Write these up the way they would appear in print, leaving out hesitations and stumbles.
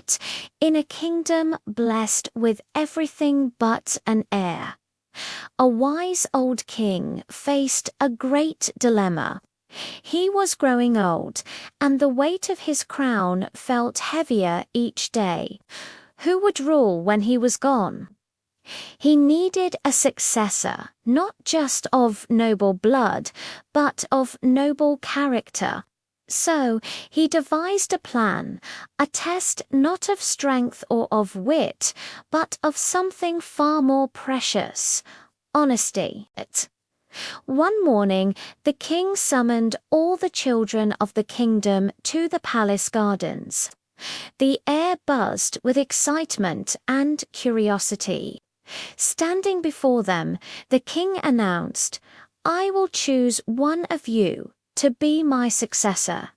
but in a kingdom blessed with everything but an heir. A wise old king faced a great dilemma. He was growing old, and the weight of his crown felt heavier each day. Who would rule when he was gone? He needed a successor, not just of noble blood, but of noble character. So he devised a plan, a test not of strength or of wit, but of something far more precious: honesty. One morning, the king summoned all the children of the kingdom to the palace gardens. The air buzzed with excitement and curiosity. Standing before them, the king announced, "I will choose one of you to be my successor."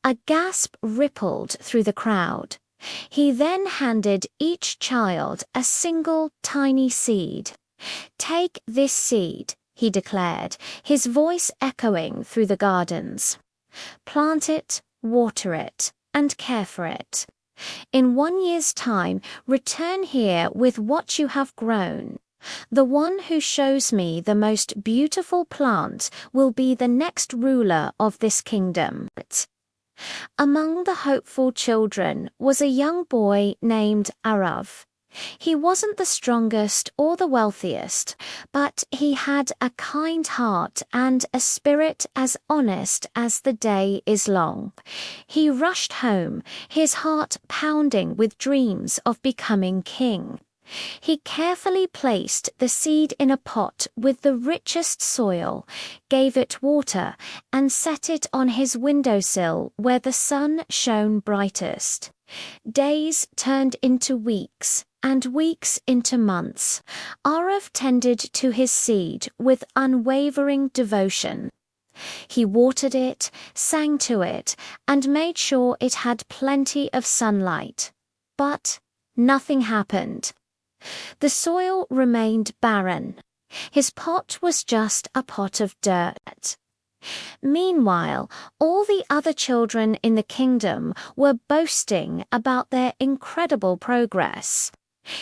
A gasp rippled through the crowd. He then handed each child a single tiny seed. "Take this seed," he declared, his voice echoing through the gardens. "Plant it, water it, and care for it. In 1 year's time, return here with what you have grown. The one who shows me the most beautiful plant will be the next ruler of this kingdom." Among the hopeful children was a young boy named Arav. He wasn't the strongest or the wealthiest, but he had a kind heart and a spirit as honest as the day is long. He rushed home, his heart pounding with dreams of becoming king. He carefully placed the seed in a pot with the richest soil, gave it water, and set it on his windowsill where the sun shone brightest. Days turned into weeks, and weeks into months. Arav tended to his seed with unwavering devotion. He watered it, sang to it, and made sure it had plenty of sunlight. But nothing happened. The soil remained barren. His pot was just a pot of dirt. Meanwhile, all the other children in the kingdom were boasting about their incredible progress.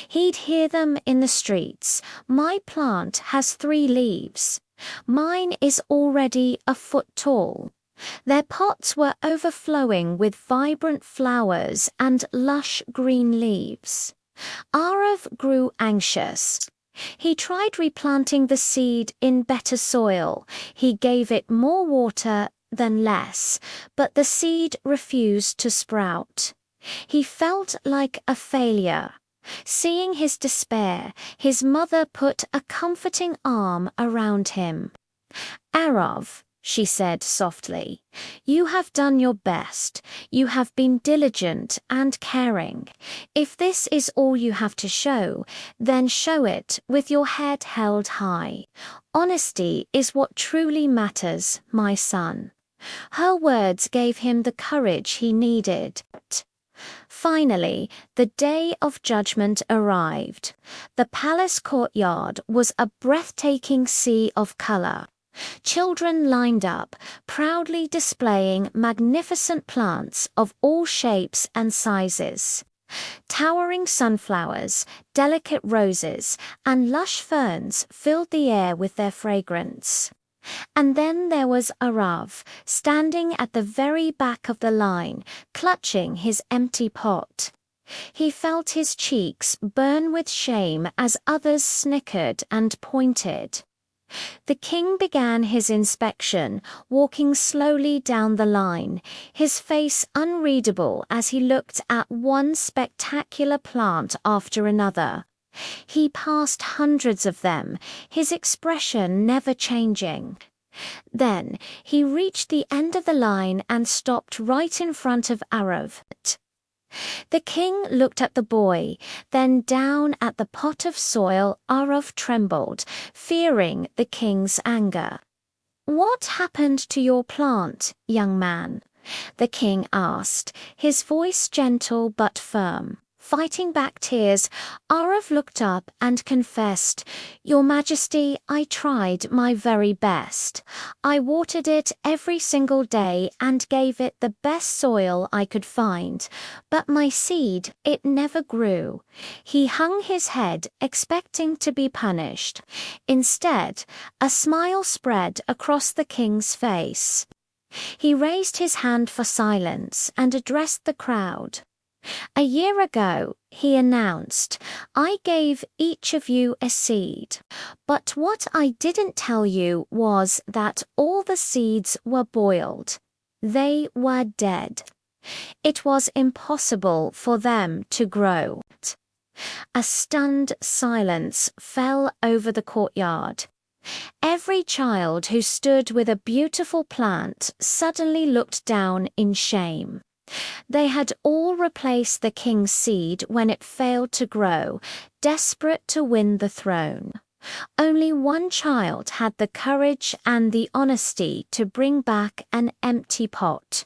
He'd hear them in the streets. "My plant has 3 leaves. Mine is already a foot tall." Their pots were overflowing with vibrant flowers and lush green leaves. Arav grew anxious. He tried replanting the seed in better soil. He gave it more water than less, but the seed refused to sprout. He felt like a failure. Seeing his despair, his mother put a comforting arm around him. "Arav," she said softly, "you have done your best. You have been diligent and caring. If this is all you have to show, then show it with your head held high. Honesty is what truly matters, my son." Her words gave him the courage he needed. Finally, the day of judgment arrived. The palace courtyard was a breathtaking sea of color. Children lined up, proudly displaying magnificent plants of all shapes and sizes. Towering sunflowers, delicate roses, and lush ferns filled the air with their fragrance. And then there was Arav, standing at the very back of the line, clutching his empty pot. He felt his cheeks burn with shame as others snickered and pointed. The king began his inspection, walking slowly down the line, his face unreadable as he looked at one spectacular plant after another. He passed hundreds of them, his expression never changing. Then he reached the end of the line and stopped right in front of Arav. The king looked at the boy, then down at the pot of soil. Arav trembled, fearing the king's anger. "What happened to your plant, young man?" the king asked, his voice gentle but firm. Fighting back tears, Arav looked up and confessed, "Your Majesty, I tried my very best. I watered it every single day and gave it the best soil I could find, but my seed, it never grew." He hung his head, expecting to be punished. Instead, a smile spread across the king's face. He raised his hand for silence and addressed the crowd. "A year ago," he announced, "I gave each of you a seed. But what I didn't tell you was that all the seeds were boiled. They were dead. It was impossible for them to grow." A stunned silence fell over the courtyard. Every child who stood with a beautiful plant suddenly looked down in shame. They had all replaced the king's seed when it failed to grow, desperate to win the throne. Only one child had the courage and the honesty to bring back an empty pot.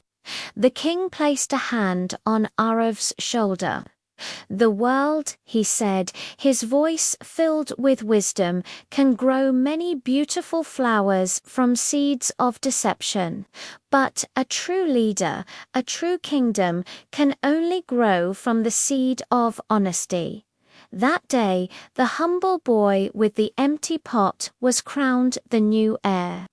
The king placed a hand on Arav's shoulder. "The world," he said, his voice filled with wisdom, "can grow many beautiful flowers from seeds of deception. But a true leader, a true kingdom, can only grow from the seed of honesty." That day, the humble boy with the empty pot was crowned the new heir.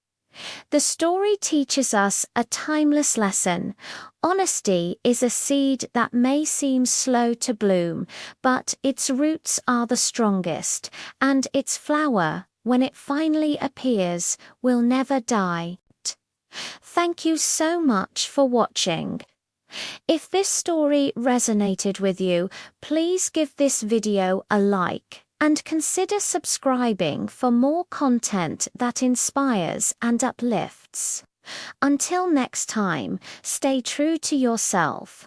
The story teaches us a timeless lesson. Honesty is a seed that may seem slow to bloom, but its roots are the strongest, and its flower, when it finally appears, will never die. Thank you so much for watching. If this story resonated with you, please give this video a like and consider subscribing for more content that inspires and uplifts. Until next time, stay true to yourself.